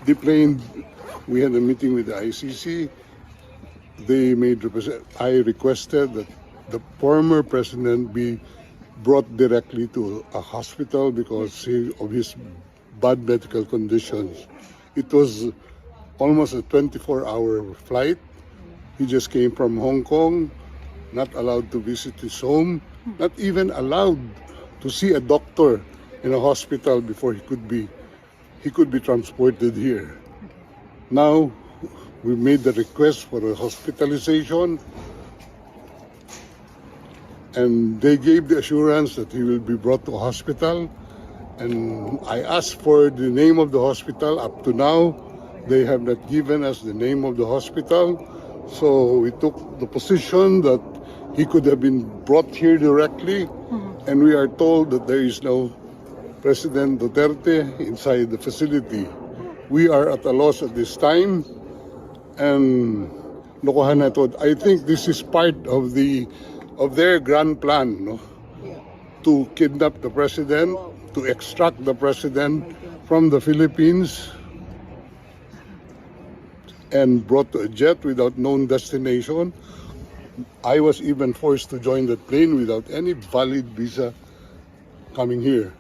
deplaned. We had a meeting with the ICC. I requested that the former president be brought directly to a hospital because of his bad medical conditions. It was almost a 24-hour flight. He just came from Hong Kong, not allowed to visit his home, not even allowed to see a doctor in a hospital before he could be transported here. Now, we made the request for a hospitalization, and they gave the assurance that he will be brought to a hospital. And I asked for the name of the hospital. Up to now, they have not given us the name of the hospital. So we took the position that he could have been brought here directly, and we are told that there is no President Duterte inside the facility. We are at a loss at this time, and lokohan na to. I think this is part of their grand plan, no? To kidnap the president, to extract the president from the Philippines, and brought to a jet without known destination. I was even forced to join that plane without any valid visa coming here.